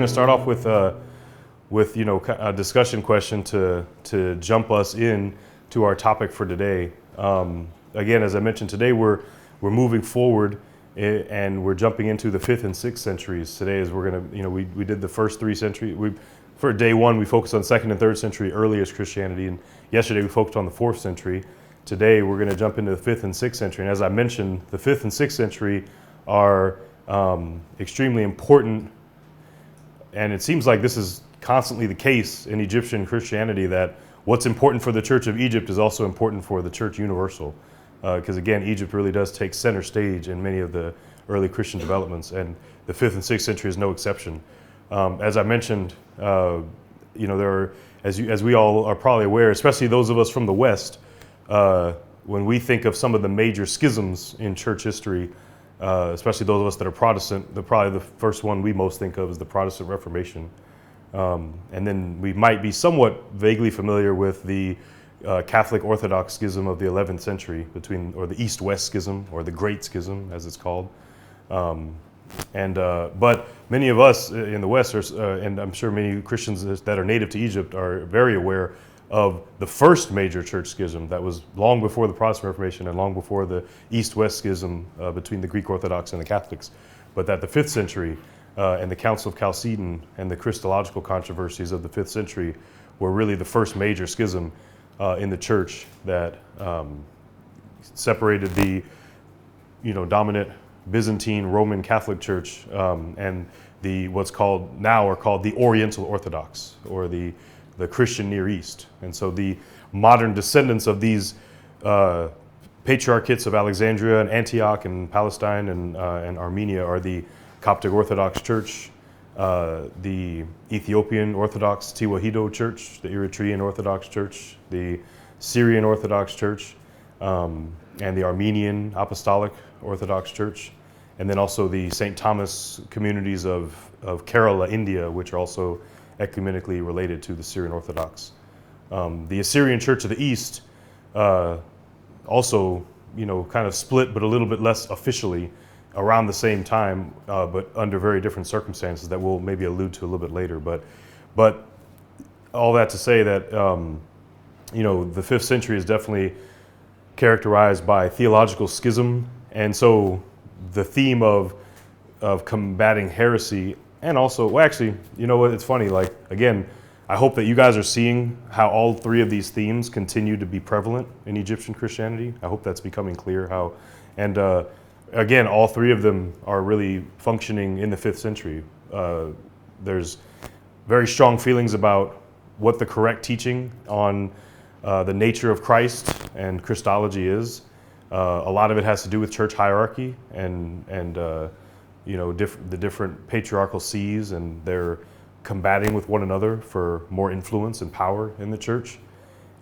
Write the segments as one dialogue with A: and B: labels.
A: going to start off with a discussion question to jump us in to our topic for today. Again, as I mentioned, today we're moving forward and we're jumping into the 5th and 6th centuries today. As we're going to, we did the first 3 centuries. For day 1, we focused on 2nd and 3rd century earliest Christianity, and yesterday we focused on the 4th century. Today we're going to jump into the 5th and 6th century. And as I mentioned, the 5th and 6th century are extremely important, and it seems like this is constantly the case in Egyptian Christianity, that what's important for the Church of Egypt is also important for the Church Universal, because again, Egypt really does take center stage in many of the early Christian developments, and the 5th and 6th century is no exception. As I mentioned, there are, as we all are probably aware, especially those of us from the West, when we think of some of the major schisms in church history, especially those of us that are Protestant, probably the first one we most think of is the Protestant Reformation. And then we might be somewhat vaguely familiar with the Catholic Orthodox schism of the 11th century, or the East-West schism, or the Great Schism, as it's called. But many of us in the West, and I'm sure many Christians that are native to Egypt, are very aware of the first major church schism that was long before the Protestant Reformation and long before the East-West schism between the Greek Orthodox and the Catholics. But that the 5th century and the Council of Chalcedon and the Christological controversies of the 5th century were really the first major schism in the church that separated the dominant Byzantine Roman Catholic Church and the what's called the Oriental Orthodox, or the Christian Near East. And so the modern descendants of these patriarchates of Alexandria and Antioch and Palestine and Armenia are the Coptic Orthodox Church, the Ethiopian Orthodox Tewahedo Church, the Eritrean Orthodox Church, the Syrian Orthodox Church, and the Armenian Apostolic Orthodox Church, and then also the St. Thomas communities of Kerala, India, which are also ecumenically related to the Syrian Orthodox. The Assyrian Church of the East also, kind of split, but a little bit less officially, around the same time, but under very different circumstances that we'll maybe allude to a little bit later. But all that to say that the 5th century is definitely characterized by theological schism, and so the theme of combating heresy, and also, well, actually, you know what? It's funny. Like, again, I hope that you guys are seeing how all 3 of these themes continue to be prevalent in Egyptian Christianity. I hope that's becoming clear. Again, all 3 of them are really functioning in the 5th century. There's very strong feelings about what the correct teaching on the nature of Christ and Christology is. A lot of it has to do with church hierarchy and the different patriarchal sees, and they're combating with one another for more influence and power in the church.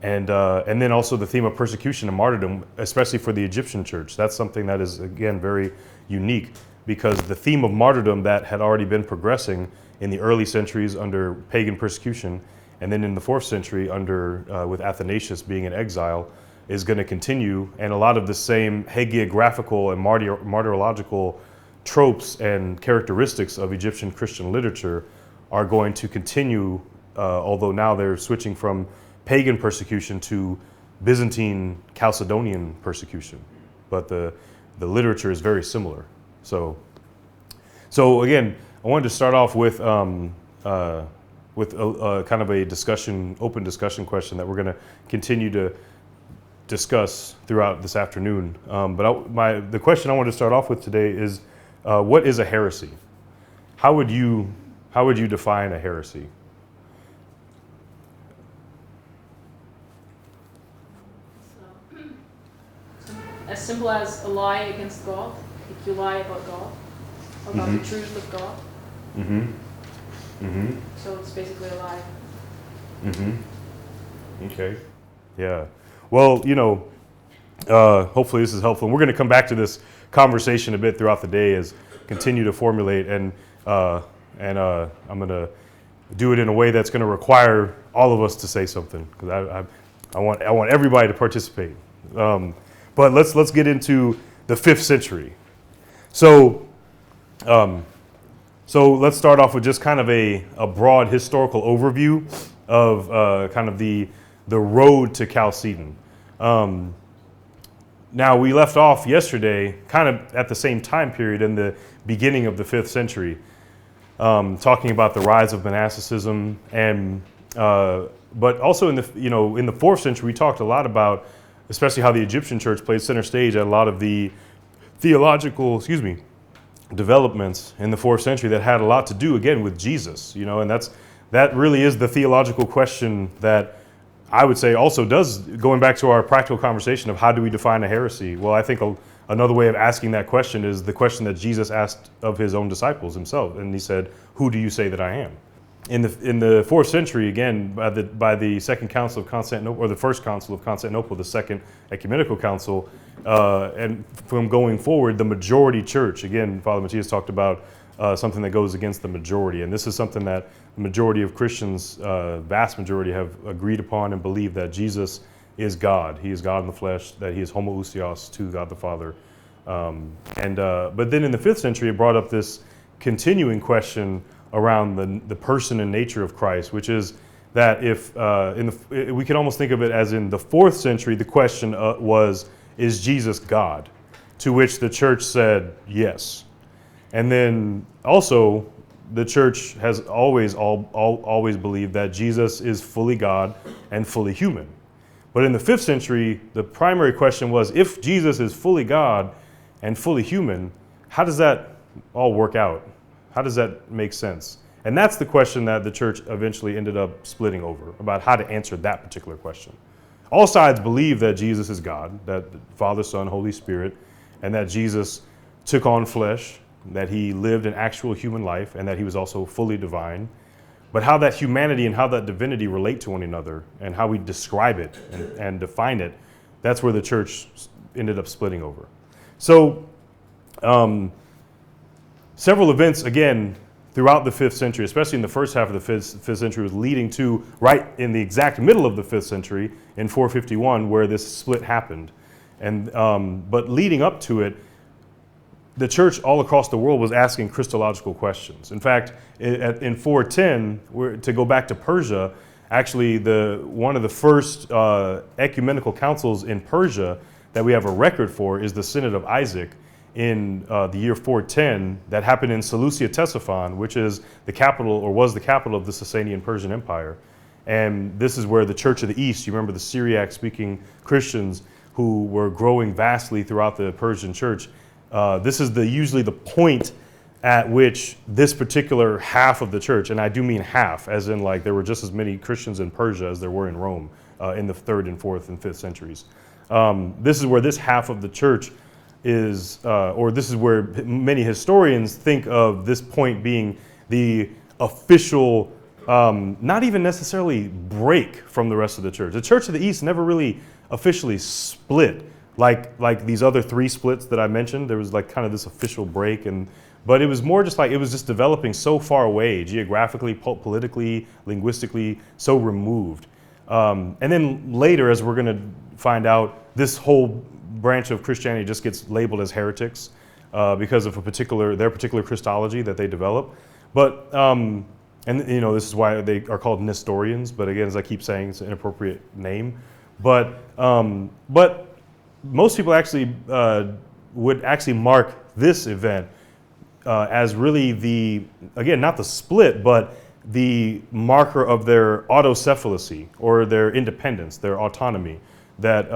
A: And then also the theme of persecution and martyrdom, especially for the Egyptian church. That's something that is, again, very unique, because the theme of martyrdom that had already been progressing in the early centuries under pagan persecution, and then in the 4th century with Athanasius being in exile, is going to continue. And a lot of the same hagiographical and martyrological tropes and characteristics of Egyptian Christian literature are going to continue, although now they're switching from pagan persecution to Byzantine Chalcedonian persecution, but the literature is very similar. So again, I wanted to start off with a kind of a open discussion question that we're going to continue to discuss throughout this afternoon. But the question I want to start off with today is, what is a heresy? How would you define a heresy?
B: As simple as a lie against God. If you lie about God, about the truth of God.
A: Mm-hmm. Mm-hmm.
B: So it's basically a lie.
A: Mm-hmm. Okay. Yeah. Well, hopefully this is helpful. And we're going to come back to this conversation a bit throughout the day as continue to formulate, and I'm going to do it in a way that's going to require all of us to say something, because I want everybody to participate. But let's get into the 5th century. So So let's start off with just kind of a broad historical overview of kind of the road to Chalcedon. Now, we left off yesterday kind of at the same time period in the beginning of the 5th century, talking about the rise of monasticism, and but also in the in the 4th century we talked a lot about, especially how the Egyptian church played center stage at a lot of the theological developments in the 4th century that had a lot to do again with Jesus, and that really is the theological question that I would say also does, going back to our practical conversation of how do we define a heresy. Well, I think another way of asking that question is the question that Jesus asked of his own disciples himself, and he said, "Who do you say that I am?" In the 4th century, again, by the Second Council of Constantinople, or the First Council of Constantinople, the Second Ecumenical Council, and from going forward, the majority church, again, Father Matias talked about something that goes against the majority, and this is something that the majority of Christians, vast majority, have agreed upon and believe that Jesus is God. He is God in the flesh, that he is homoousios to God the Father. But then in the 5th century, it brought up this continuing question around the person and nature of Christ, which is that if we can almost think of it as in the 4th century, the question was, is Jesus God? To which the church said yes. And then also the church has always believed that Jesus is fully God and fully human. But in the 5th century, the primary question was, if Jesus is fully God and fully human, how does that all work out? How does that make sense? And that's the question that the church eventually ended up splitting over, about how to answer that particular question. All sides believe that Jesus is God, that Father, Son, Holy Spirit, and that Jesus took on flesh, that he lived an actual human life, and that he was also fully divine. But how that humanity and how that divinity relate to one another, and how we describe it and define it, that's where the church ended up splitting over. So several events, again, throughout the 5th century, especially in the first half of the 5th century, was leading to, right in the exact middle of the 5th century, in 451, where this split happened. And but leading up to it, the church all across the world was asking Christological questions. In fact, in 410, to go back to Persia, actually one of the first ecumenical councils in Persia that we have a record for is the Synod of Isaac in the year 410 that happened in Seleucia Ctesiphon, which is the capital, or was the capital, of the Sasanian Persian Empire. And this is where the Church of the East, you remember the Syriac-speaking Christians who were growing vastly throughout the Persian church. This is usually the point at which this particular half of the church, and I do mean half, as in like there were just as many Christians in Persia as there were in Rome in the 3rd and 4th and 5th centuries. This is where this half of the church is, or this is where many historians think of this point being the official, not even necessarily break from the rest of the church. The Church of the East never really officially split like these other 3 splits that I mentioned. There was like kind of this official break, but it was more just like it was just developing so far away, geographically, politically, linguistically, so removed. And then later, as we're going to find out, this whole branch of Christianity just gets labeled as heretics because of their particular Christology that they develop. But and this is why they are called Nestorians. But again, as I keep saying, it's an inappropriate name. But most people actually would actually mark this event as really again, not the split, but the marker of their autocephaly, or their independence, their autonomy. That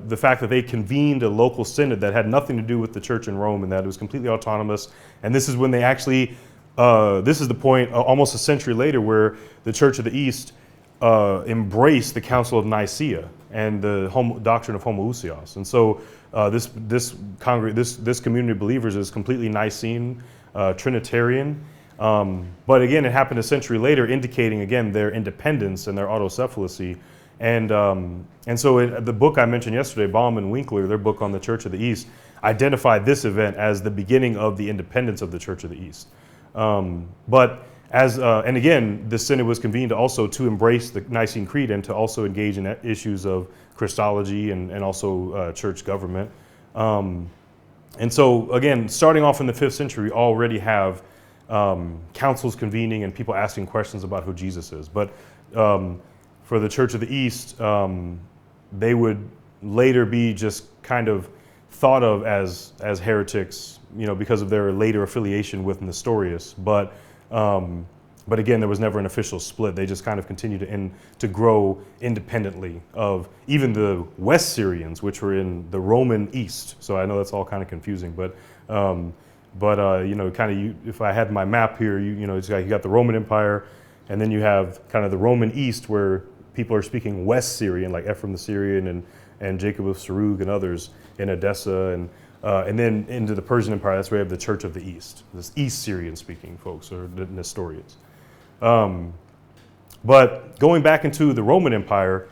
A: the fact that they convened a local synod that had nothing to do with the church in Rome, and that it was completely autonomous. And this is when they actually, this is the point almost a century later where the Church of the East embraced the Council of Nicaea and the doctrine of homoousios. And so this community of believers is completely Nicene, Trinitarian. But again, it happened a century later, indicating again their independence and their autocephaly. And so the book I mentioned yesterday, Baum and Winkler, their book on the Church of the East, identified this event as the beginning of the independence of the Church of the East. And again, the Synod was convened also to embrace the Nicene Creed and to also engage in issues of Christology and also church government. And so again, starting off in the 5th century, we already have councils convening and people asking questions about who Jesus is. But for the Church of the East, they would later be just kind of thought of as heretics, because of their later affiliation with Nestorius. But again, there was never an official split. They just kind of continued to grow independently of even the West Syrians, which were in the Roman East. So I know that's all kind of confusing, but if I had my map here, you got the Roman Empire, and then you have kind of the Roman East, where people are speaking West Syrian, like Ephraim the Syrian and Jacob of Sarug and others in Edessa, and then into the Persian Empire. That's where you have the Church of the East, this East Syrian speaking folks, or the Nestorians. But going back into the Roman Empire,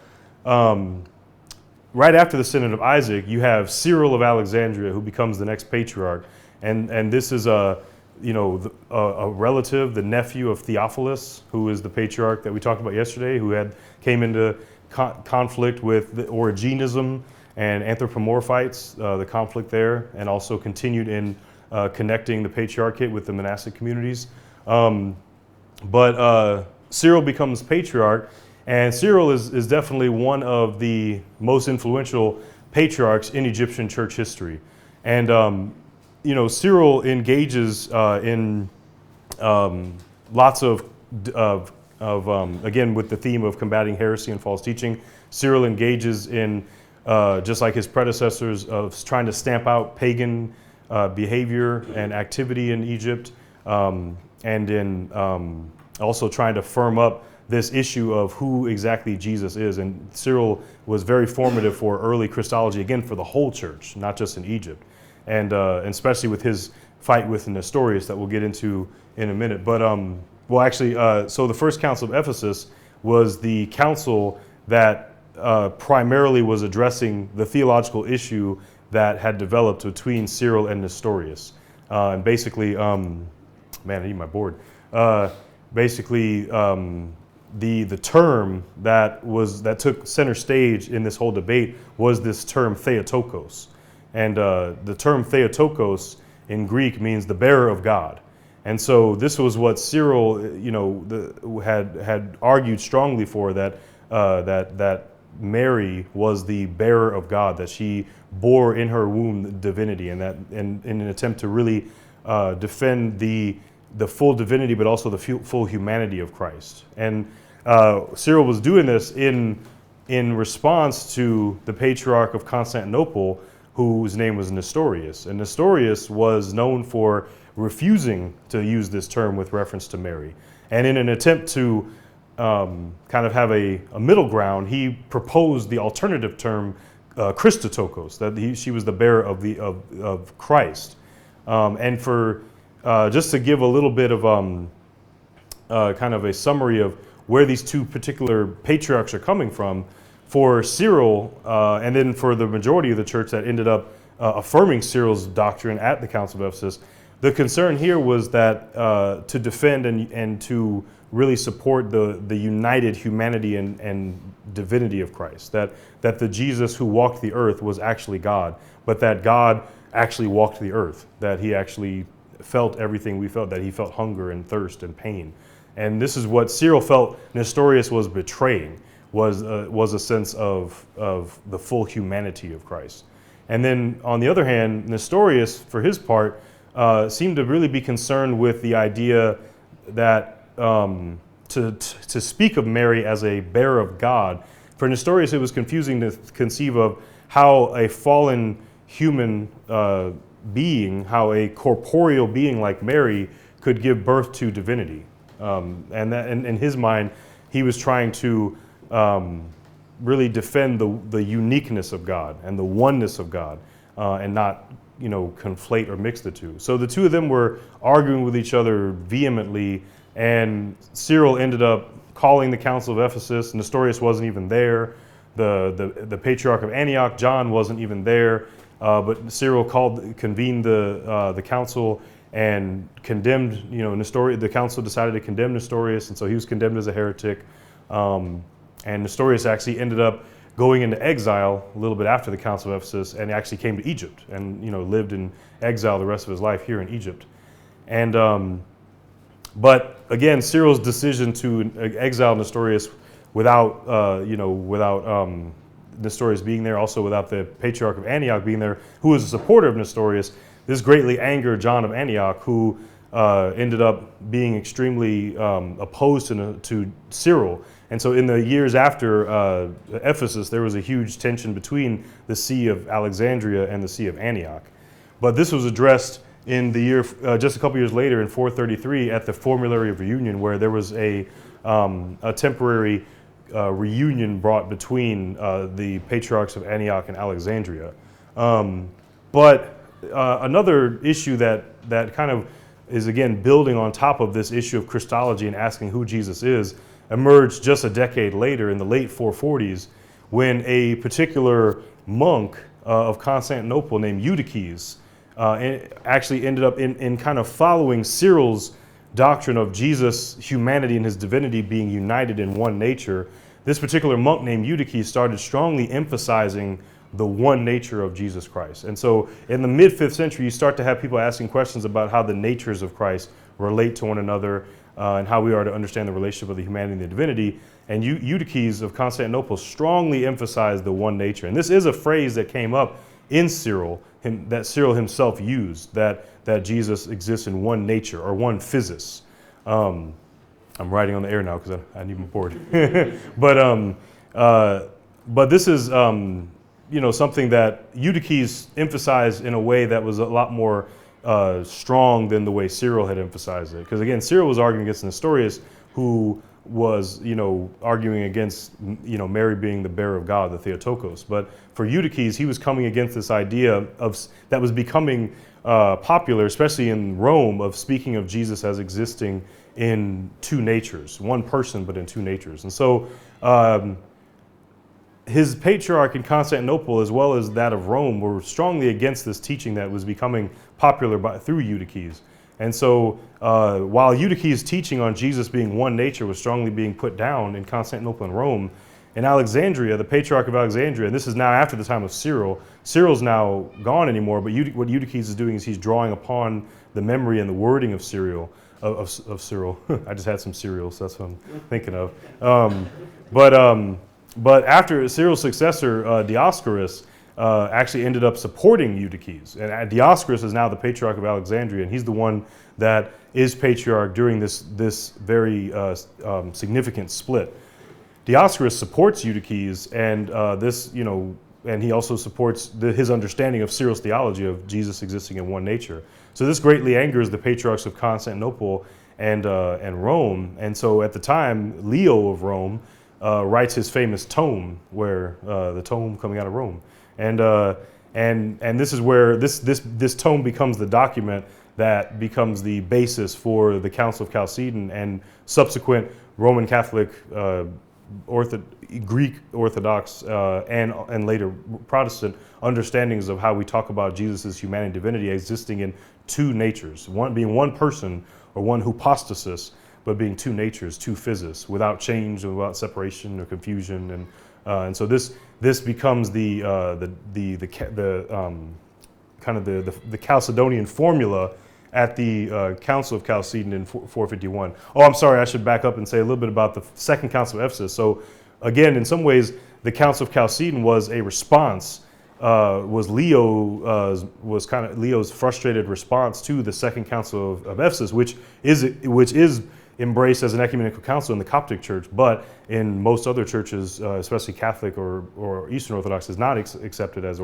A: right after the Synod of Isaac, you have Cyril of Alexandria, who becomes the next patriarch, and this is a relative, the nephew of Theophilus, who is the patriarch that we talked about yesterday, who came into conflict with the Origenism and Anthropomorphites, the conflict there, and also continued in connecting the patriarchate with the monastic communities. But Cyril becomes patriarch, and Cyril is definitely one of the most influential patriarchs in Egyptian church history. And, Cyril engages in lots of again, with the theme of combating heresy and false teaching. Cyril engages in, just like his predecessors, of trying to stamp out pagan behavior and activity in Egypt, and in also trying to firm up this issue of who exactly Jesus is. And Cyril was very formative for early Christology, again, for the whole church, not just in Egypt, and especially with his fight with Nestorius that we'll get into in a minute. But, so the First Council of Ephesus was the council that primarily was addressing the theological issue that had developed between Cyril and Nestorius. And basically, man, I need my board. The term that took center stage in this whole debate was this term Theotokos, and the term Theotokos in Greek means the bearer of God. And so this was what Cyril, had argued strongly for, that Mary was the bearer of God, that she bore in her womb divinity, and that in an attempt to really defend the full divinity, but also the full humanity of Christ. And Cyril was doing this in response to the Patriarch of Constantinople, whose name was Nestorius. And Nestorius was known for refusing to use this term with reference to Mary. And in an attempt to kind of have a middle ground, he proposed the alternative term Christotokos, that she was the bearer of Christ. And for just to give a little bit of kind of a summary of where these two particular patriarchs are coming from, for Cyril, and then for the majority of the church that ended up affirming Cyril's doctrine at the Council of Ephesus, the concern here was that to defend and to really support the united humanity and divinity of Christ, that the Jesus who walked the earth was actually God, but that God actually walked the earth, that he actually felt everything we felt, that he felt hunger and thirst and pain. And this is what Cyril felt Nestorius was betraying, was a sense of the full humanity of Christ. And then on the other hand, Nestorius, for his part, seemed to really be concerned with the idea that to speak of Mary as a bearer of God, for Nestorius it was confusing to conceive of how a fallen human being, how a corporeal being like Mary could give birth to divinity. And that, in his mind, he was trying to really defend the uniqueness of God and the oneness of God, and not conflate or mix the two. So the two of them were arguing with each other vehemently, and Cyril ended up calling the Council of Ephesus. Nestorius wasn't even there. The Patriarch of Antioch, John, wasn't even there. But Cyril convened the council and condemned, Nestorius. The council decided to condemn Nestorius, and so he was condemned as a heretic. And Nestorius actually ended up going into exile a little bit after the Council of Ephesus, and actually came to Egypt and lived in exile the rest of his life here in Egypt. And But again, Cyril's decision to exile Nestorius without, Nestorius being there, also without the Patriarch of Antioch being there, who was a supporter of Nestorius, this greatly angered John of Antioch, who ended up being extremely opposed to Cyril. And so in the years after Ephesus, there was a huge tension between the See of Alexandria and the See of Antioch. But this was addressed in the year, just a couple years later, in 433, at the Formulary of Reunion, where there was a temporary reunion brought between the patriarchs of Antioch and Alexandria. But another issue that kind of is, again, building on top of this issue of Christology and asking who Jesus is, emerged just a decade later in the late 440s, when a particular monk of Constantinople named Eutyches actually ended up in kind of following Cyril's doctrine of Jesus' humanity and his divinity being united in one nature. This particular monk named Eutyches started strongly emphasizing the one nature of Jesus Christ. And so in the mid-5th century, you start to have people asking questions about how the natures of Christ relate to one another, and how we are to understand the relationship of the humanity and the divinity. And Eutyches of Constantinople strongly emphasized the one nature. And this is a phrase that came up in Cyril, that Cyril himself used, that Jesus exists in one nature, or one physis. I'm writing on the air now because I need my board. But this is something that Eutyches emphasized in a way that was a lot more strong than the way Cyril had emphasized it. Because again, Cyril was arguing against Nestorius, who was, arguing against, Mary being the bearer of God, the Theotokos. But for Eutyches, he was coming against this idea that was becoming popular, especially in Rome, of speaking of Jesus as existing in two natures, one person, but in two natures. And so his patriarch in Constantinople, as well as that of Rome, were strongly against this teaching that was becoming popular through Eutyches. And so while Eutyches' teaching on Jesus being one nature was strongly being put down in Constantinople and Rome, in Alexandria, the Patriarch of Alexandria, and this is now after the time of Cyril, Cyril's now gone anymore, but what Eutyches is doing is he's drawing upon the memory and the wording of Cyril. I just had some cereal, so that's what I'm thinking of. But after Cyril's successor, Dioscorus, actually ended up supporting Eutyches. And Dioscorus is now the Patriarch of Alexandria, and he's the one that is Patriarch during this very significant split. Dioscorus supports Eutyches, and and he also supports his understanding of Cyril's theology of Jesus existing in one nature. So this greatly angers the patriarchs of Constantinople and Rome. And so at the time, Leo of Rome writes his famous tome, where the tome coming out of Rome, and this is where this tome becomes the document that becomes the basis for the Council of Chalcedon and subsequent Roman Catholic, Greek Orthodox, and later Protestant understandings of how we talk about Jesus' humanity and divinity existing in two natures, one being one person, or one hypostasis, but being two natures, two physis, without change and without separation or confusion, and so this becomes the Chalcedonian formula at the Council of Chalcedon in 451. Oh, I'm sorry, I should back up and say a little bit about the Second Council of Ephesus. So again, in some ways, the Council of Chalcedon was a response, was Leo's frustrated response to the Second Council of Ephesus, which is embraced as an ecumenical council in the Coptic Church, but in most other churches, especially Catholic or Eastern Orthodox, is not accepted as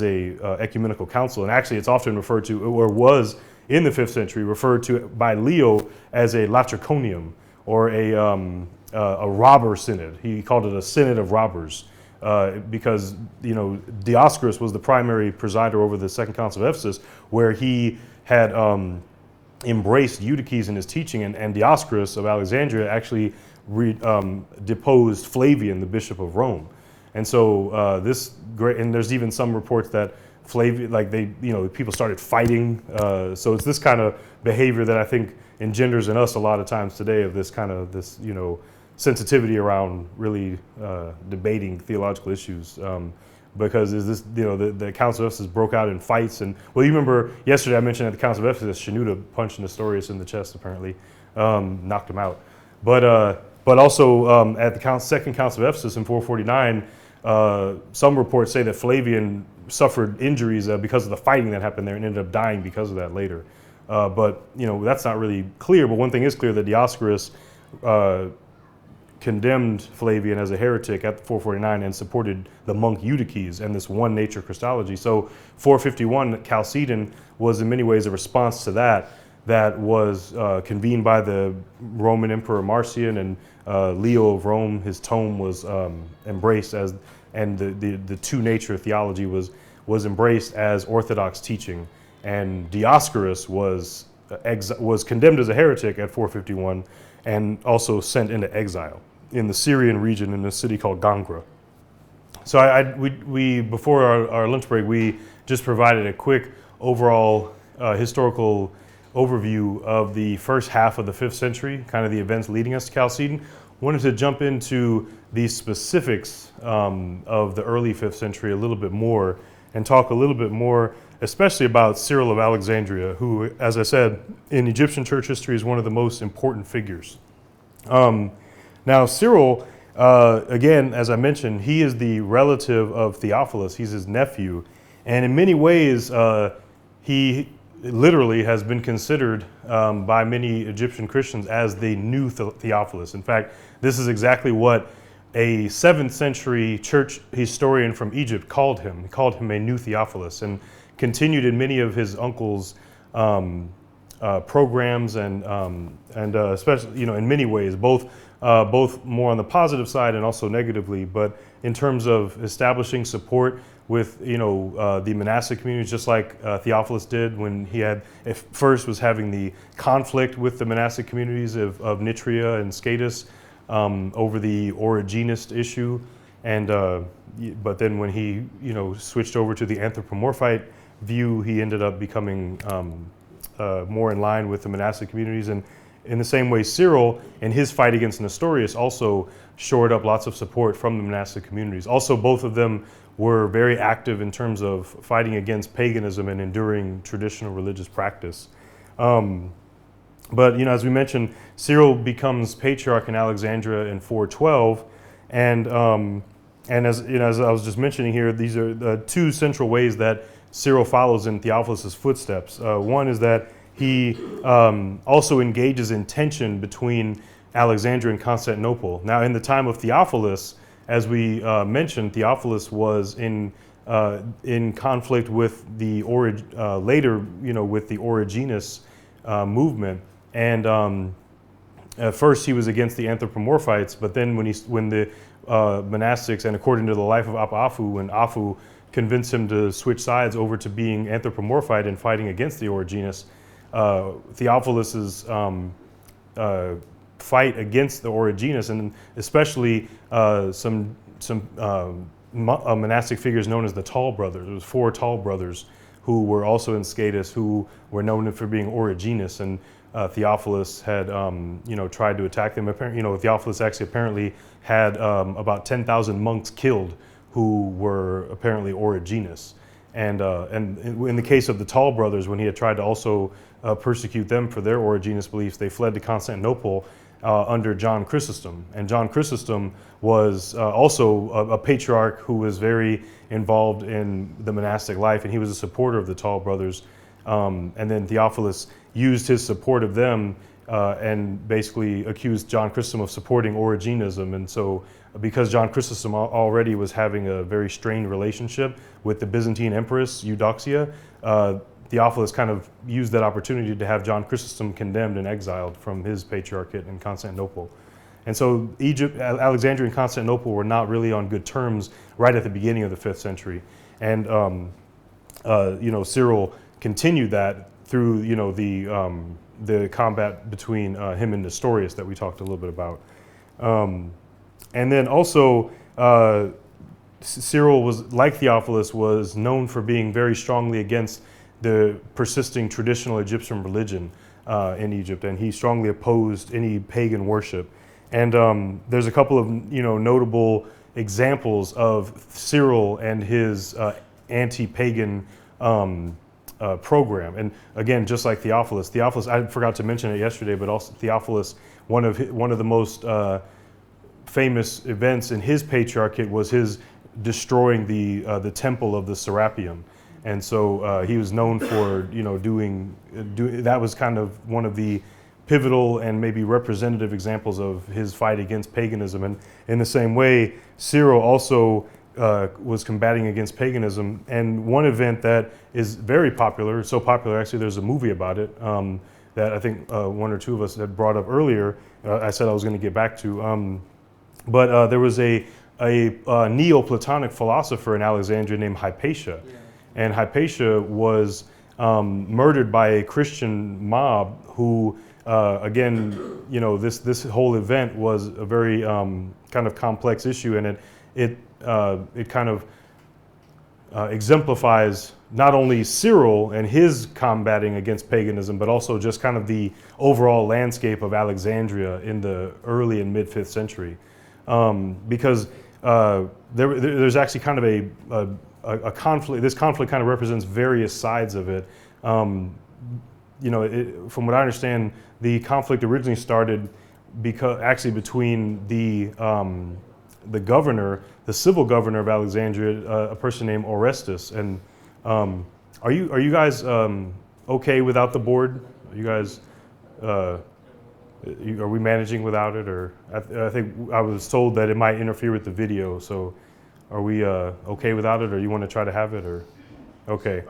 A: a ecumenical council. And actually, it's often referred to, or was in the 5th century, referred to by Leo as a latriconium, or a robber synod. He called it a synod of robbers, because Dioscorus was the primary presider over the Second Council of Ephesus, where he had embraced Eutyches in his teaching, and Dioscorus of Alexandria actually deposed Flavian, the Bishop of Rome. And so and there's even some reports that Flavian, people started fighting. So it's this kind of behavior that I think engenders in us a lot of times today, of this sensitivity around really debating theological issues. because is this, the Council of Ephesus broke out in fights. And well, you remember yesterday I mentioned at the Council of Ephesus, Shenouda punched Nestorius in the chest, apparently, knocked him out. But also at the Second Council of Ephesus in 449, some reports say that Flavian suffered injuries because of the fighting that happened there and ended up dying because of that later. But that's not really clear. But one thing is clear, that Dioscorus condemned Flavian as a heretic at 449 and supported the monk Eutyches and this one nature Christology. So 451 Chalcedon was in many ways a response to that was convened by the Roman Emperor Marcion, and Leo of Rome. His tome was embraced as, and the two nature theology was embraced as orthodox teaching. And Dioscorus was condemned as a heretic at 451 and also sent into exile in the Syrian region in a city called Gangra. So we before our lunch break, we just provided a quick overall historical overview of the first half of the 5th century, kind of the events leading us to Chalcedon. Wanted to jump into the specifics of the early 5th century a little bit more and talk a little bit more, especially about Cyril of Alexandria, who, as I said, in Egyptian church history is one of the most important figures. Now, Cyril, again, as I mentioned, he is the relative of Theophilus. He's his nephew. And in many ways, he literally has been considered by many Egyptian Christians as the new Theophilus. In fact, this is exactly what a 7th century church historian from Egypt called him. He called him a new Theophilus, and continued in many of his uncle's programs and especially, in many ways, both more on the positive side and also negatively. But in terms of establishing support with the monastic communities, just like Theophilus did when he had first was having the conflict with the monastic communities of Nitria and Scatus over the Origenist issue, and but then when he switched over to the anthropomorphite view, he ended up becoming more in line with the monastic communities. And in the same way, Cyril, in his fight against Nestorius, also shored up lots of support from the monastic communities. Also, both of them were very active in terms of fighting against paganism and enduring traditional religious practice. But as we mentioned, Cyril becomes patriarch in Alexandria in 412, and as as I was just mentioning here, these are the two central ways that Cyril follows in Theophilus's footsteps. One is that he also engages in tension between Alexandria and Constantinople. Now, in the time of Theophilus, as we mentioned, Theophilus was in conflict with the later, with the Origenist movement, and at first he was against the anthropomorphites, but then when the monastics, and according to the life of Apu, when Apu convinced him to switch sides over to being anthropomorphite and fighting against the Origenists, Theophilus's fight against the Origenists, and especially some monastic figures known as the Tall Brothers. There was 4 Tall Brothers who were also in Scatus, who were known for being Origenists, and Theophilus had tried to attack them. Apparently, Theophilus actually apparently had about 10,000 monks killed who were apparently Origenists. And in the case of the Tall Brothers, when he had tried to also persecute them for their Origenist beliefs, they fled to Constantinople under John Chrysostom. And John Chrysostom was also a patriarch who was very involved in the monastic life, and he was a supporter of the Tall Brothers. And then Theophilus used his support of them and basically accused John Chrysostom of supporting Origenism. And so because John Chrysostom already was having a very strained relationship with the Byzantine Empress Eudoxia, Theophilus kind of used that opportunity to have John Chrysostom condemned and exiled from his patriarchate in Constantinople. And so Alexandria and Constantinople were not really on good terms right at the beginning of the 5th century. And Cyril continued that through the combat between him and Nestorius that we talked a little bit about. And then also Cyril was, like Theophilus, was known for being very strongly against the persisting traditional Egyptian religion in Egypt, and he strongly opposed any pagan worship. And there's a couple of notable examples of Cyril and his anti-pagan program. And again, just like Theophilus, I forgot to mention it yesterday, but also Theophilus, one of the most famous events in his patriarchate was his destroying the temple of the Serapeum. And so he was known for doing that was kind of one of the pivotal and maybe representative examples of his fight against paganism. And in the same way, Cyril also was combating against paganism. And one event that is very popular, so popular actually there's a movie about it that I think one or two of us had brought up earlier. I said I was going to get back to. But there was a Neoplatonic philosopher in Alexandria named Hypatia. Yeah. And Hypatia was murdered by a Christian mob who, again, this whole event was a very kind of complex issue, and it kind of exemplifies not only Cyril and his combating against paganism, but also just kind of the overall landscape of Alexandria in the early and mid 5th century. Because there's actually kind of a conflict. This conflict kind of represents various sides of it. From what I understand, the conflict originally started between the governor, the civil governor of Alexandria, a person named Orestes. And are you guys okay without the board? Are you guys? Are we managing without it, or I think I was told that it might interfere with the video. So, are we okay without it, or you want to try to have it, or okay?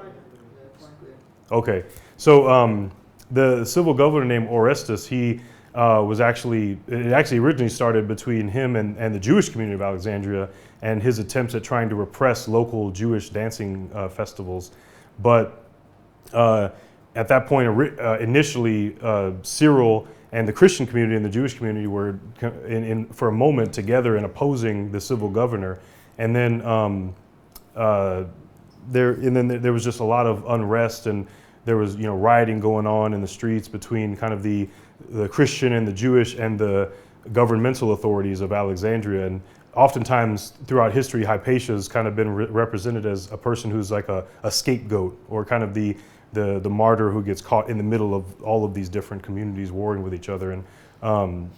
A: Okay. So the civil governor named Orestes, he it actually originally started between him and the Jewish community of Alexandria, and his attempts at trying to repress local Jewish dancing festivals, but at that point, initially, Cyril and the Christian community and the Jewish community were for a moment together in opposing the civil governor, and then there was just a lot of unrest, and there was rioting going on in the streets between kind of the Christian and the Jewish and the governmental authorities of Alexandria. And oftentimes throughout history, Hypatia has kind of been represented as a person who's like a scapegoat, or kind of the martyr who gets caught in the middle of all of these different communities warring with each other. And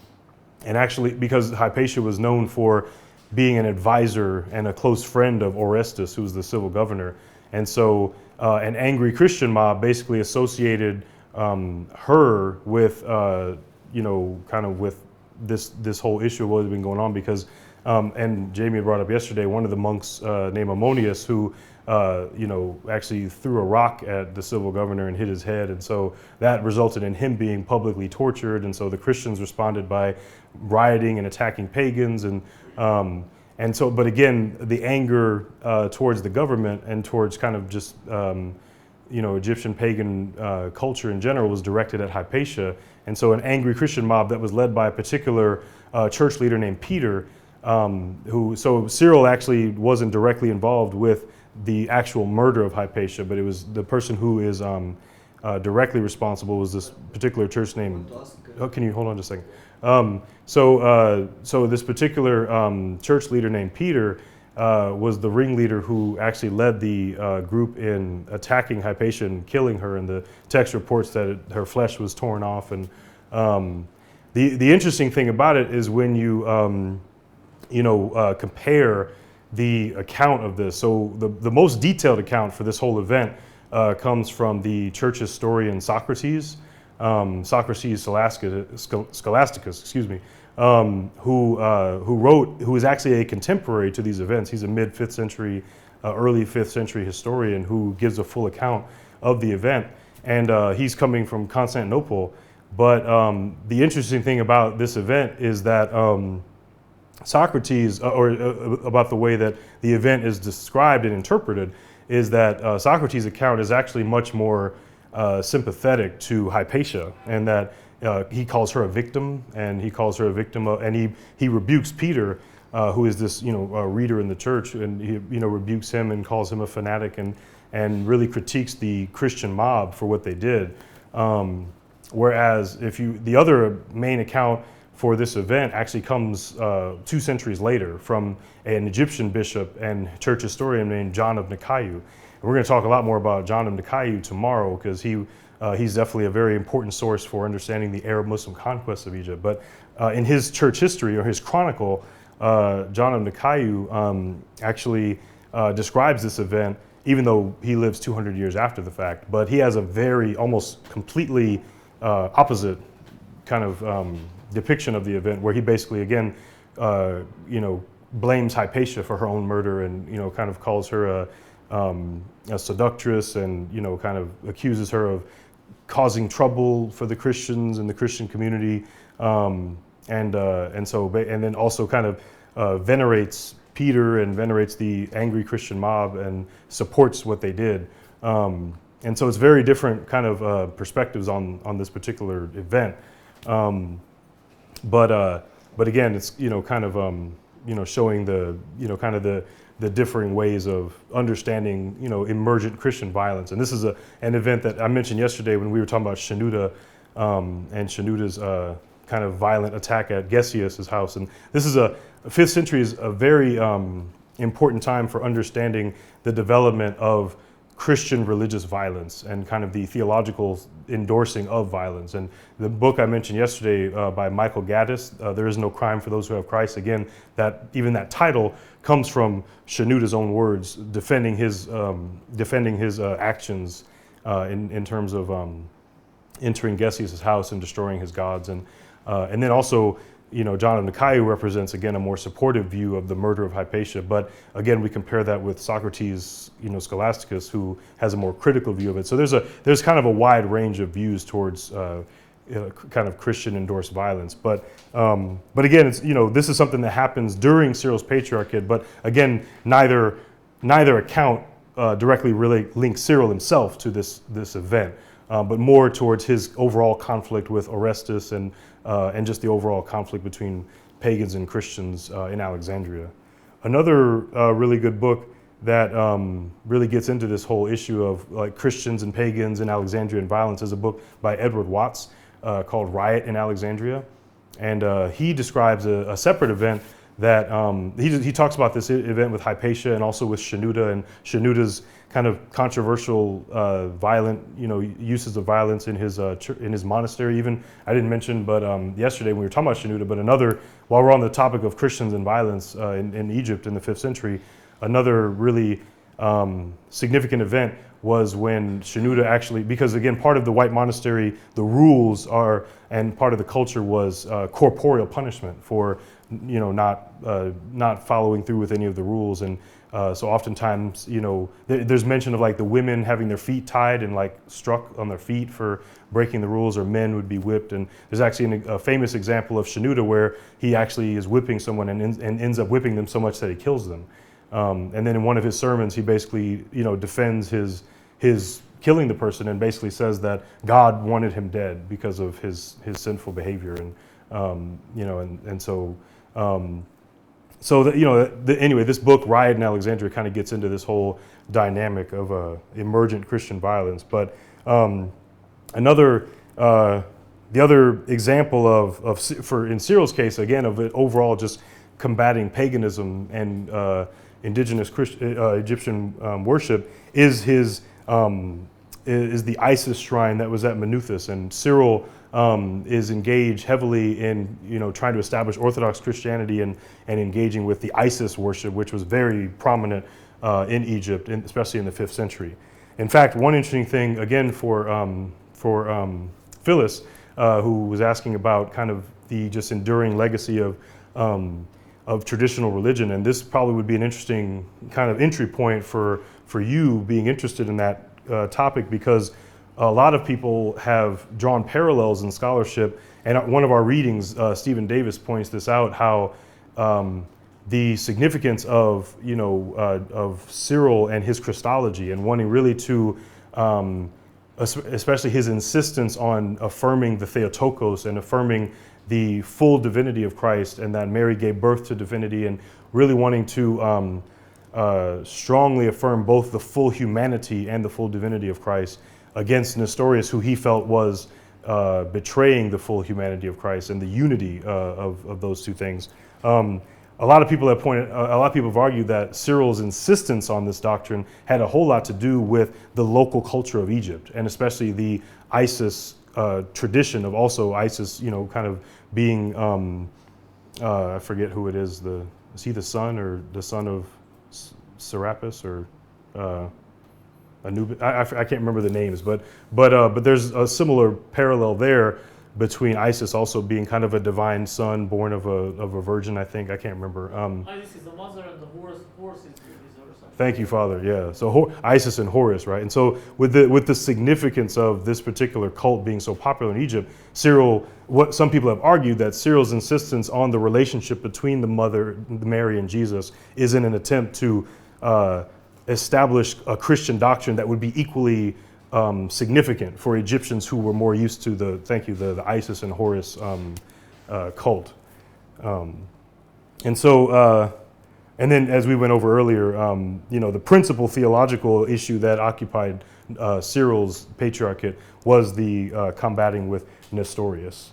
A: actually, because Hypatia was known for being an advisor and a close friend of Orestes, who was the civil governor, and so an angry Christian mob basically associated her with kind of with this whole issue of what had been going on, because and Jamie had brought up yesterday, one of the monks named Ammonius, who actually threw a rock at the civil governor and hit his head, and so that resulted in him being publicly tortured. And so the Christians responded by rioting and attacking pagans, and so, but again, the anger towards the government and towards kind of just Egyptian pagan culture in general was directed at Hypatia. And so an angry Christian mob that was led by a particular church leader named Peter, so Cyril actually wasn't directly involved with the actual murder of Hypatia, but it was the person who is directly responsible was this particular church named. Oh, can you hold on just a second? So this particular church leader named Peter was the ringleader who actually led the group in attacking Hypatia and killing her. And the text reports that her flesh was torn off. And the interesting thing about it is when you compare the account of this. So the most detailed account for this whole event comes from the church historian Socrates, Scholasticus, excuse me, who is actually a contemporary to these events. He's a mid 5th century, early 5th century historian who gives a full account of the event. And he's coming from Constantinople. But the interesting thing about this event is that Socrates, or about the way that the event is described and interpreted, is that Socrates' account is actually much more sympathetic to Hypatia, and that he calls her a victim, and he calls her a victim of, and he rebukes Peter, who is this reader in the church, and he rebukes him and calls him a fanatic, and really critiques the Christian mob for what they did. Whereas the other main account for this event actually comes 2 centuries later from an Egyptian bishop and church historian named John of Nicaea. And we're going to talk a lot more about John of Nicaea tomorrow, because he's definitely a very important source for understanding the Arab Muslim conquest of Egypt. But in his church history, or his chronicle, John of Nicaea actually describes this event, even though he lives 200 years after the fact. But he has a very, almost completely opposite kind of depiction of the event, where he basically, again, blames Hypatia for her own murder, and kind of calls her a seductress, and kind of accuses her of causing trouble for the Christians and the Christian community, and then also kind of venerates Peter and venerates the angry Christian mob and supports what they did. And so it's very different kind of perspectives on this particular event. But again, it's kind of showing the kind of the differing ways of understanding emergent Christian violence. And this is an event that I mentioned yesterday when we were talking about Shenouda, and Shenouda's kind of violent attack at Gesius' house. And this is 5th century is a very important time for understanding the development of Christian religious violence and kind of the theological endorsing of violence. And the book I mentioned yesterday by Michael Gaddis, There Is No Crime for Those Who Have Christ, again, even that title comes from Shenouda's own words, defending his actions in terms of entering Gesius' house and destroying his gods. And then also, John of Nicaea represents, again, a more supportive view of the murder of Hypatia. But again, we compare that with Socrates, Scholasticus, who has a more critical view of it. So there's kind of a wide range of views towards kind of Christian endorsed violence. But again, it's, this is something that happens during Cyril's patriarchate. But again, neither account directly really links Cyril himself to this event, but more towards his overall conflict with Orestes and just the overall conflict between pagans and Christians in Alexandria. Another really good book that really gets into this whole issue of like Christians and pagans in Alexandria and violence is a book by Edward Watts called Riot in Alexandria. And he describes a separate event that he talks about this event with Hypatia and also with Shenouda, and Shenouda's kind of controversial violent uses of violence in his monastery. Even I didn't mention, but yesterday when we were talking about Shenouda, but another, while we're on the topic of Christians and violence in Egypt in the 5th century, another really significant event was when Shenouda actually, because again, part of the white monastery, the rules are, and part of the culture was corporeal punishment for not following through with any of the rules. And so oftentimes, there's mention of like the women having their feet tied and like struck on their feet for breaking the rules, or men would be whipped. And there's actually a famous example of Shenouda where he actually is whipping someone and ends up whipping them so much that he kills them. And then in one of his sermons, he basically, defends his killing the person and basically says that God wanted him dead because of his sinful behavior. And so anyway, this book, Riot in Alexandria, kind of gets into this whole dynamic of emergent Christian violence. But the other example in Cyril's case, again, of it overall just combating paganism and indigenous Egyptian worship is the Isis shrine that was at Manuthis. And Cyril is engaged heavily in trying to establish Orthodox Christianity and engaging with the Isis worship, which was very prominent in Egypt, especially in the 5th century. In fact, one interesting thing, again, for Phyllis, who was asking about kind of the just enduring legacy of traditional religion, and this probably would be an interesting kind of entry point for you being interested in that topic, because a lot of people have drawn parallels in scholarship, and one of our readings, Stephen Davis points this out, how the significance of Cyril and his Christology, and wanting really to, especially his insistence on affirming the Theotokos and affirming the full divinity of Christ, and that Mary gave birth to divinity, and really wanting to strongly affirm both the full humanity and the full divinity of Christ against Nestorius, who he felt was betraying the full humanity of Christ and the unity of those two things. A lot of people have argued that Cyril's insistence on this doctrine had a whole lot to do with the local culture of Egypt, and especially the Isis tradition of also Isis, kind of being, I forget who it is. Is he the son or the son of Serapis or Anubis? I can't remember the names, but there's a similar parallel there between Isis also being kind of a divine son born of a virgin. I think I can't remember.
C: Isis is the mother and the Horus is or something.
A: Thank you, Father. Yeah. So Isis and Horus, right? And so with the significance of this particular cult being so popular in Egypt, what some people have argued that Cyril's insistence on the relationship between the mother, Mary, and Jesus is in an attempt to establish a Christian doctrine that would be equally significant for Egyptians who were more used to the Isis and Horus cult. And then, as we went over earlier, the principal theological issue that occupied Cyril's patriarchate was the combating with Nestorius.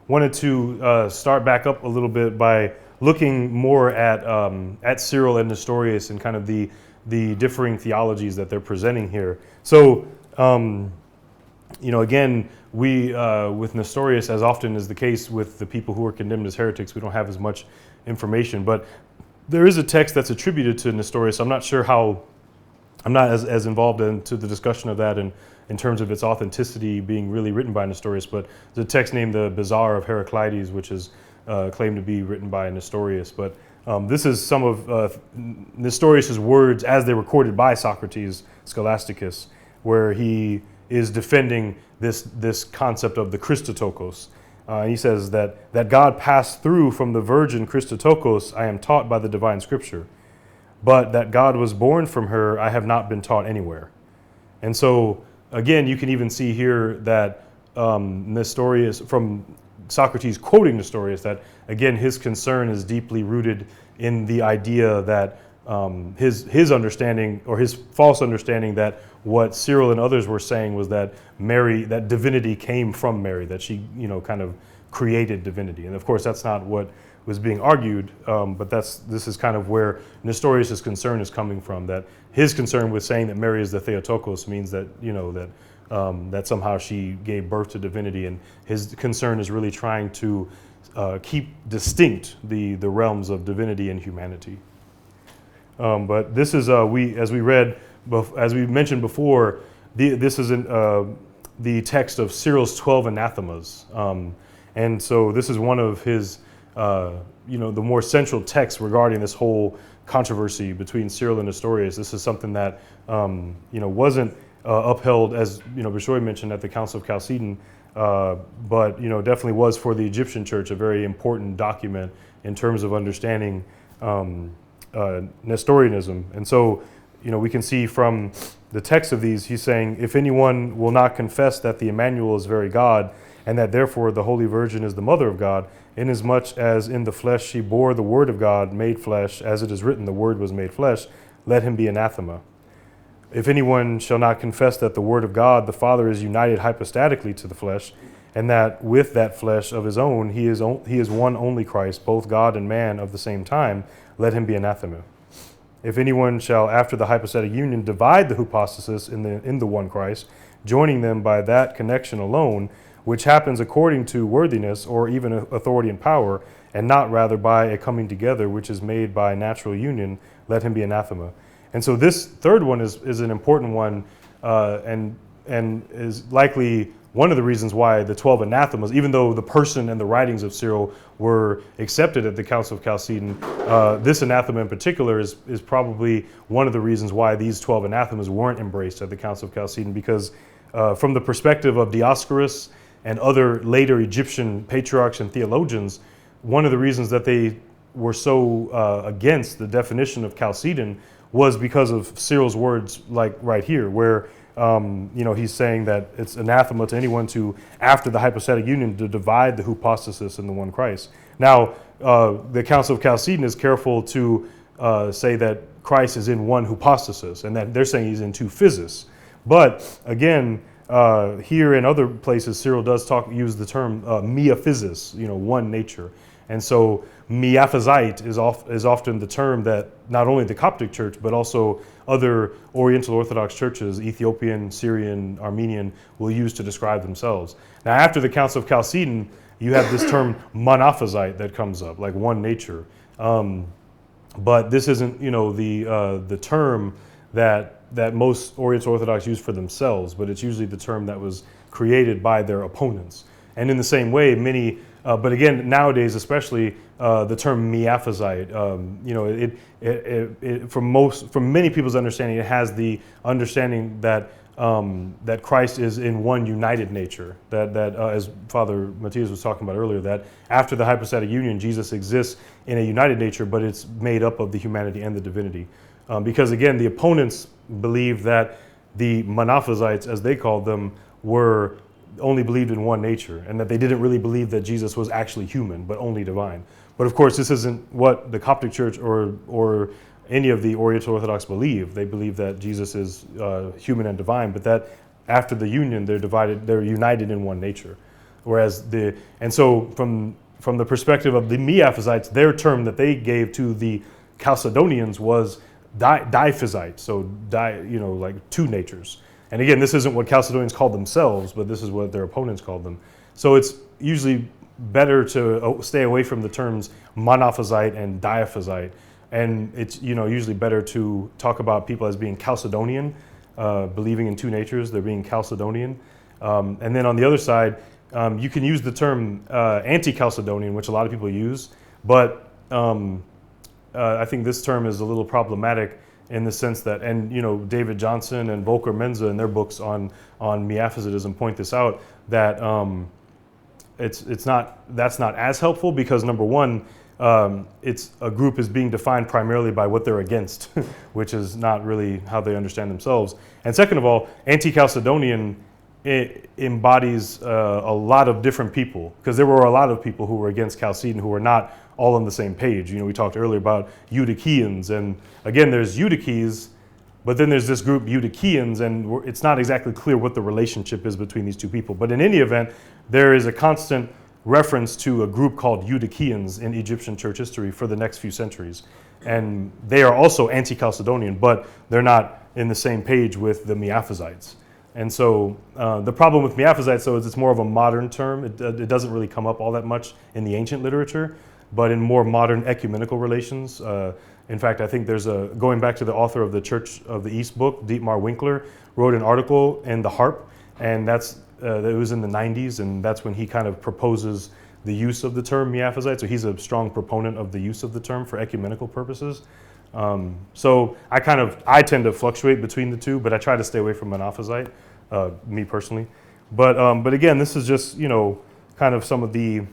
A: Wanted to start back up a little bit by looking more at Cyril and Nestorius and kind of the differing theologies that they're presenting here. So, again, we with Nestorius, as often is the case with the people who are condemned as heretics, we don't have as much information. But there is a text that's attributed to Nestorius. I'm not sure how. I'm not as involved into the discussion of that in terms of its authenticity being really written by Nestorius. But the text named the Bazaar of Heraclides, which is claimed to be written by Nestorius. But this is some of Nestorius' words as they were recorded by Socrates Scholasticus, where he is defending this concept of the Christotokos. He says that God passed through from the virgin Christotokos, I am taught by the divine scripture. But that God was born from her, I have not been taught anywhere. And so, again, you can even see here that Nestorius, from Socrates quoting Nestorius, that again his concern is deeply rooted in the idea that his understanding or his false understanding that what Cyril and others were saying was that Mary, that divinity came from Mary, that she kind of created divinity. And of course that's not what was being argued, but this is kind of where Nestorius' concern is coming from, that his concern with saying that Mary is the Theotokos means that that somehow she gave birth to divinity, and his concern is really trying to keep distinct the realms of divinity and humanity. But this is as we mentioned before, this is the text of Cyril's 12 anathemas, and so this is one of his the more central texts regarding this whole controversy between Cyril and Nestorius. This is something that wasn't upheld, as Bishoy mentioned, at the Council of Chalcedon, but definitely was for the Egyptian church a very important document in terms of understanding Nestorianism. And so we can see from the text of these, he's saying, if anyone will not confess that the Emmanuel is very God, and that therefore the Holy Virgin is the mother of God, inasmuch as in the flesh she bore the Word of God made flesh, as it is written, the Word was made flesh, let him be anathema. If anyone shall not confess that the Word of God, the Father, is united hypostatically to the flesh, and that with that flesh of his own he is one only Christ, both God and man of the same time, let him be anathema. If anyone shall, after the hypostatic union, divide the hypostasis in the one Christ, joining them by that connection alone, which happens according to worthiness or even authority and power, and not rather by a coming together which is made by natural union, let him be anathema. And so this third one is an important one, and is likely one of the reasons why the 12 anathemas, even though the person and the writings of Cyril were accepted at the Council of Chalcedon, this anathema in particular is probably one of the reasons why these 12 anathemas weren't embraced at the Council of Chalcedon, because from the perspective of Dioscorus and other later Egyptian patriarchs and theologians, one of the reasons that they were so against the definition of Chalcedon was because of Cyril's words, like right here, where he's saying that it's anathema to anyone to, after the hypostatic union, to divide the hypostasis in the one Christ. Now, the Council of Chalcedon is careful to say that Christ is in one hypostasis, and that they're saying he's in two physis. But again, here in other places, Cyril does use the term miaphysis, one nature. And so miaphysite is often the term that not only the Coptic Church, but also other Oriental Orthodox churches, Ethiopian, Syrian, Armenian, will use to describe themselves. Now, after the Council of Chalcedon, you have this term monophysite that comes up, like one nature. But this isn't, the term that most Oriental Orthodox use for themselves, but it's usually the term that was created by their opponents. And in the same way, many, but again, nowadays especially, the term miaphysite, from many people's understanding, it has the understanding that that Christ is in one united nature. That as Father Matthias was talking about earlier, that after the hypostatic union, Jesus exists in a united nature, but it's made up of the humanity and the divinity. Because again, the opponents believed that the monophysites, as they called them, only believed in one nature, and that they didn't really believe that Jesus was actually human, but only divine. But of course, this isn't what the Coptic Church or any of the Oriental Orthodox believe. They believe that Jesus is human and divine, but that after the union, they're united in one nature. And so from the perspective of the Miaphysites, their term that they gave to the Chalcedonians was diphysite, so like two natures. And again, this isn't what Chalcedonians called themselves, but this is what their opponents called them. So it's usually better to stay away from the terms monophysite and diaphysite. And it's usually better to talk about people as being Chalcedonian, believing in two natures. They're being Chalcedonian. And then on the other side, you can use the term anti-Chalcedonian, which a lot of people use, but I think this term is a little problematic in the sense that, and David Johnson and Volker Menza in their books on Miaphysitism point this out, that that's not as helpful, because number one, it's a group is being defined primarily by what they're against, which is not really how they understand themselves. And second of all, anti-Chalcedonian embodies a lot of different people, because there were a lot of people who were against Chalcedon who were not all on the same page. We talked earlier about Eutychians, and again, there's Eutyches, but then there's this group Eutychians, and it's not exactly clear what the relationship is between these two people. But in any event, there is a constant reference to a group called Eutychians in Egyptian church history for the next few centuries. And they are also anti-Chalcedonian, but they're not in the same page with the Miaphysites. And so the problem with Miaphysites, though, is it's more of a modern term. It doesn't really come up all that much in the ancient literature, but in more modern ecumenical relations. In fact, I think going back to the author of the Church of the East book, Dietmar Winkler, wrote an article in the Harp, and it was in the 90s, and that's when he kind of proposes the use of the term Miaphysite. So he's a strong proponent of the use of the term for ecumenical purposes. So I tend to fluctuate between the two, but I try to stay away from monophysite, me personally. But again, this is just kind of some of the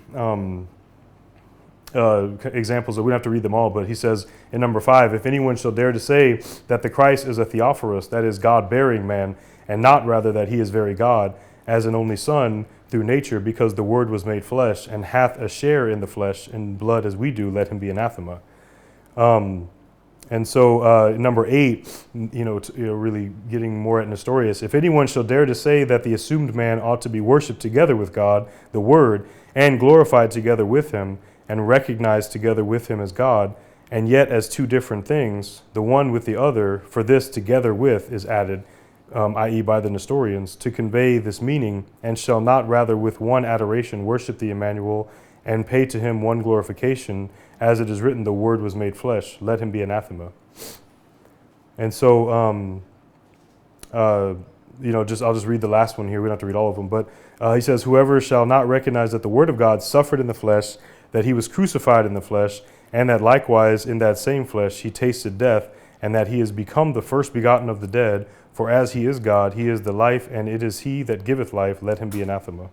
A: examples that we don't have to read them all. But he says in number 5, if anyone shall dare to say that the Christ is a Theophorus, that is God bearing man, and not rather that he is very God, as an only Son through nature, because the Word was made flesh, and hath a share in the flesh and blood as we do, let him be anathema. And so number 8, really getting more at Nestorius, if anyone shall dare to say that the assumed man ought to be worshipped together with God, the Word, and glorified together with him, and recognized together with him as God, and yet as two different things, the one with the other, for this together with is added, i.e. by the Nestorians, to convey this meaning, and shall not rather with one adoration worship the Emmanuel, and pay to him one glorification, as it is written, the Word was made flesh, let him be anathema. And so, I'll just read the last one here. We don't have to read all of them. But he says, whoever shall not recognize that the Word of God suffered in the flesh, that he was crucified in the flesh, and that likewise in that same flesh he tasted death, and that he is become the first begotten of the dead, for as he is God, he is the life, and it is he that giveth life, let him be anathema.